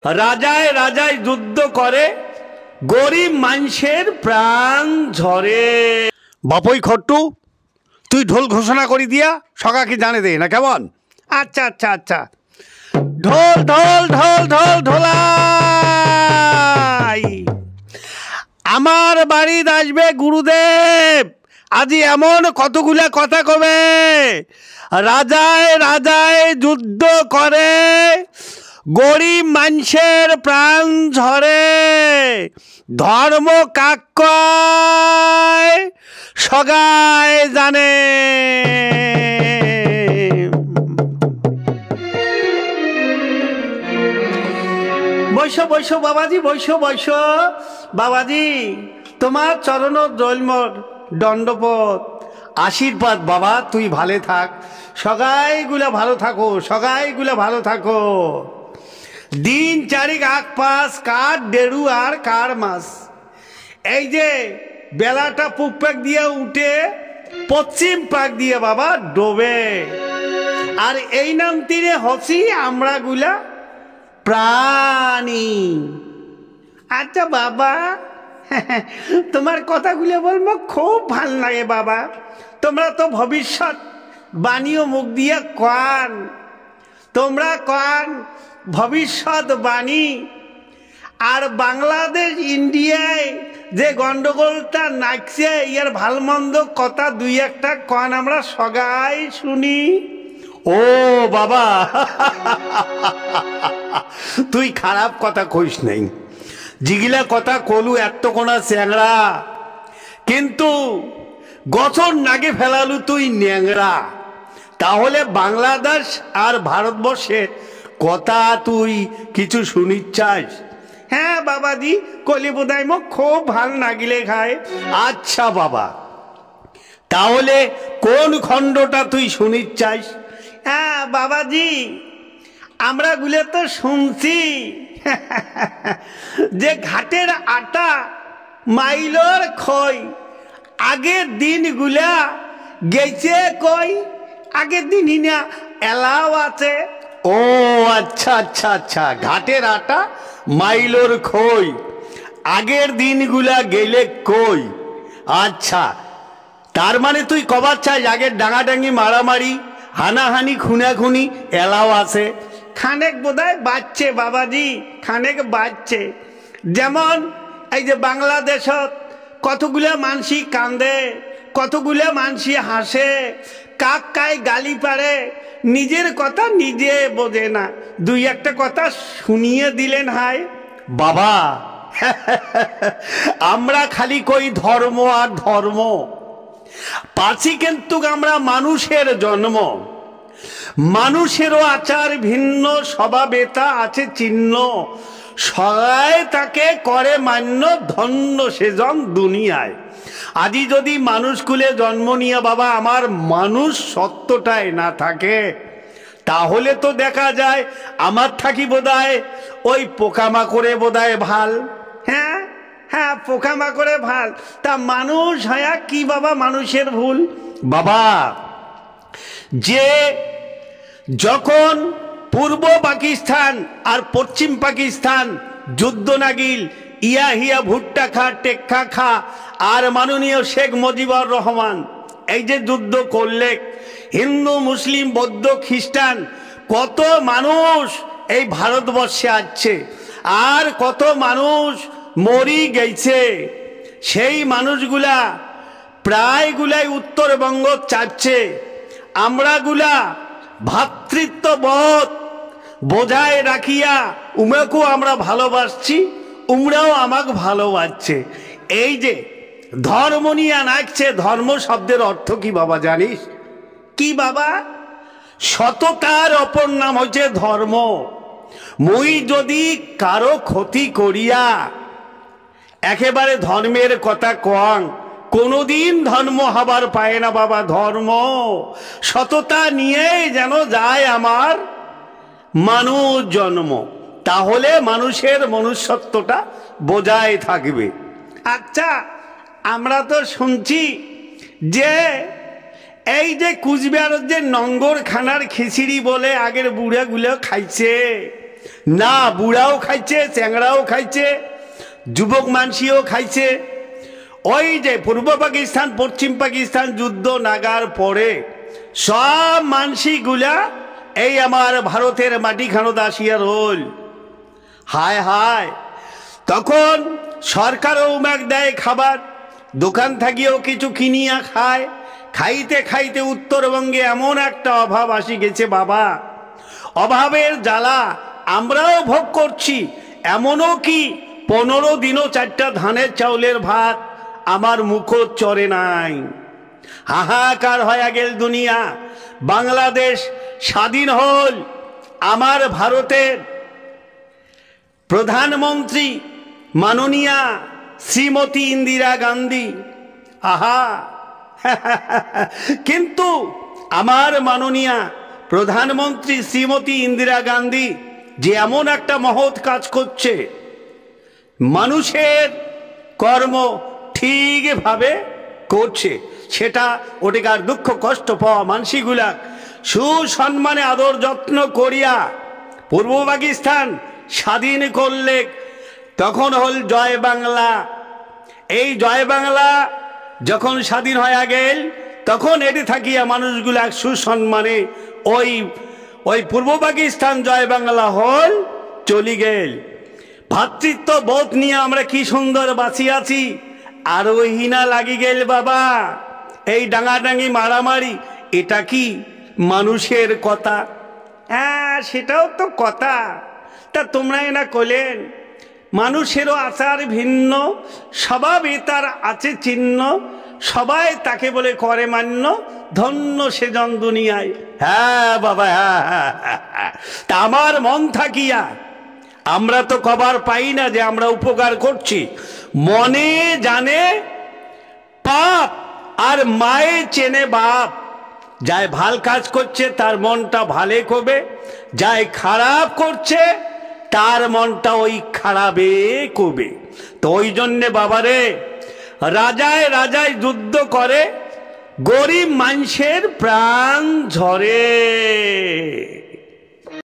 রাজায় রাজায় যুদ্ধ করে, গরিব মানুষের প্রাণ ঝরে। বাপই খট্টু, তুই ঢোল ঘোষণা করি দিয়া সগা কি জানে দে না কেমন? আচ্ছা আচ্ছা আচ্ছা, ঢোল ঢোল ঢোল ঢোল ঢোলাই। আমার বাড়িতে আসবে গুরুদেব, আজি এমন কতগুলা কথা কবে। রাজায় রাজায় যুদ্ধ করে, গরিব মানুষের প্রাণ ঝরে। ধর্ম কাক কয় সগায় জানে। বৈশ বৈশ বাবাজি, বৈশ বৈশ বাবাজি, তোমার চরণ জন্মর দণ্ডপদ আশীর্বাদ। বাবা তুই ভালো থাক, সগাইগুলা ভালো থাকো, সগাইগুলা ভালো থাকো। দিন চারিক আগ পাস, কার দেড়ু আর কার মাস। এই যে বেলাটা পূব পাক দিয়ে উঠে পশ্চিম পাক দিয়ে বাবা ডোবে, আর এই নাম তীরে হসি আমরা গুলা প্রাণী। আচ্ছা বাবা, তোমার কথাগুলো বলবো খুব ভাল লাগে বাবা। তোমরা তো ভবিষ্যৎ বাণীও মুখ দিয়ে কান, তোমরা কান ভবিষ্যৎ বাণী। আর বাংলাদেশ ইন্ডিয়ায় যে গন্ডগোলটা নাচছে, ইয়ার ভাল মন্দ কথা দুই একটা কান আমরা সগাই শুনি। ও বাবা, তুই খারাপ কথা কইস নাই, জিগিলা কথা কলু এত কোনা চ্যাংড়া, কিন্তু গছর নাগে ফেলালু তুই ন্যাংরা। তাহলে বাংলাদেশ আর ভারতবর্ষের কথা তুই কিছু শুনিচ্ছাস? হ্যাঁ বাবাজি, কলি বোধহয় মোক খুব ভাল নাগিলে খায়। আচ্ছা বাবা, তাহলে কোন খণ্ডটা তুই শুনিচ্ছাস? হ্যাঁ বাবাজি, আমরা গুলে তো শুনছি যে ঘাটের আটা মাইলর খই। আগের দিনগুলা গেছে কই, আগের দিনই না এলাও আছে। ও আচ্ছা আচ্ছা আচ্ছা, ঘাটের আটা মাইলর খই, আগের দিনগুলা গেলে কই। আচ্ছা, তার মানে তুই কবার চাস আগের ডাঙাডাঙ্গি মারামারি হানাহানি খুনাখুনি এলাও আছে? খানেক বোধহয় বাজছে বাবাজি, খানেক বাজছে। যেমন এই যে বাংলাদেশত কতগুলা মানসি কান্দে, কতগুলা মানসি হাসে, কাক কাই গালি পারে, নিজের কথা নিজে বোঝে না। দুই একটা কথা শুনিয়ে দিলেন হায় বাবা। আমরা খালি কই ধর্ম আর ধর্ম, পাচ্ছি কিন্তু আমরা মানুষের জন্ম। মানুষেরও আচার ভিন্ন, স্বভাবেতা আছে চিহ্ন। সবাই তাকে করে মান্য, ধন্য সেজন দুনিয়ায়। আজি যদি মানুষ কুলে জন্ম নিয়ে বাবা আমার মানুষ সত্যটাই না থাকে, তাহলে তো দেখা যায় আমার থাকি বোধহয় ওই পোকামাকড়ে বোধহয় ভাল। হ্যাঁ হ্যাঁ, পোকামাকড়ে ভাল। তা মানুষ হয়া কি বাবা মানুষের ভুল? বাবা, যে যখন পূর্ব পাকিস্তান আর পশ্চিম পাকিস্তান যুদ্ধ নাগিল, ইয়া হিয়া ভুট্টা খা টেক্কা খা, আর মাননীয় শেখ মুজিবুর রহমান এই যে যুদ্ধ করলে, হিন্দু মুসলিম বৌদ্ধ খ্রিস্টান কত মানুষ এই ভারতবর্ষে আছে, আর কত মানুষ মরি গেছে। সেই মানুষগুলা প্রায়গুলাই উত্তরবঙ্গ চাচ্ছে। আমরাগুলা ভাতৃত্ববোধ বোঝায় রাখিয়া উমেকেও আমরা ভালোবাসছি, উমরাও আমাকে ভালোবাসছে। এই যে ধর্ম নিয়ে নাচছে, ধর্ম শব্দের অর্থ কি বাবা জানিস? কি বাবা? সততার অপর নাম হচ্ছে ধর্ম। মুই যদি কারো ক্ষতি করিয়া একেবারে ধর্মের কথা কং, কোনদিন ধর্ম হবার পায় না বাবা। ধর্ম সততা নিয়েই যেন যায় আমার মানুষ জন্ম, তাহলে মানুষের মনুষ্যত্বটা বজায় থাকবে। আচ্ছা, আমরা তো শুনছি যে এই যে কুচবিহারের যে নঙ্গর খানার খিচুড়ি বলে আগের বুড়াগুলো খাইছে, না, বুড়াও খাইছে, চ্যাংড়াও খাইছে, যুবক মানসিও খাইছে। ওই যে পূর্ব পাকিস্তান পশ্চিম পাকিস্তান যুদ্ধ নাগার পরে সব মানসিগুলা এই আমার ভারতের মাটি খানো দাসিয়া রোল। হায় হায়, তখন সরকারও উমাক দেয় খাবার, দোকান থাকিও কিছু কিনিয়া খায়। খাইতে খাইতে উত্তরবঙ্গে এমন একটা অভাব আসি গেছে বাবা, অভাবের জ্বালা আমরাও ভোগ করছি। এমনও কি 15 দিনও 4টা ধানের চাউলের ভাত আমার মুখও চরে নাই। হাহাকার হয়ে গেল দুনিয়া। বাংলাদেশ স্বাধীন হল, আমার ভারতের প্রধানমন্ত্রী মাননীয়া শ্রীমতী ইন্দিরা গান্ধী। আহা কিন্তু আমার মাননীয়া প্রধানমন্ত্রী শ্রীমতী ইন্দিরা গান্ধী যে এমন একটা মহৎ কাজ করছে, মানুষের কর্ম ঠিকভাবে করছে, সেটা ওটিকার দুঃখ কষ্ট পাওয়া মানসিগুলা সুসম্মানে আদর যত্ন করিয়া পূর্ব পাকিস্তান স্বাধীন করলে। তখন হল জয় বাংলা। এই জয় বাংলা যখন স্বাধীন হয়ে গেল, তখন এটি থাকিয়া মানুষগুলা সুসম্মানে ওই পূর্ব পাকিস্তান জয় বাংলা হল চলি গেল। ভাতৃত্ব বোধ নিয়ে আমরা কি সুন্দর বাঁচিয়াছি, আর ওই হিনা লাগি গেল বাবা। এই ডাঙাডাঙি মারামারি, এটা কি মানুষের কথা? হ্যাঁ, সেটাও তো কথা। তা তোমরা এনা কইলেন মানুষেরও আচার ভিন্ন, স্বভাবে তার আছে চিহ্ন, সবাই তাকে বলে করে মান্য, ধন্য সেজন দুনিয়ায়। হ্যাঁ বাবা, হ্যাঁ। তা আমার মন থাকিয়া আমরা তো খবর পাই না যে আমরা উপকার করছি। মনে জানে পাপ আর মায়ে চেনে বাপ। যাই ভাল কাজ করছে তার মনটা ভালে করবে, যাই খারাপ করছে তার মনটা ওই খারাপে করবে। তো ওই জন্যে বাবারে রাজায় রাজায় যুদ্ধ করে, গরিব মানুষের প্রাণ ঝরে।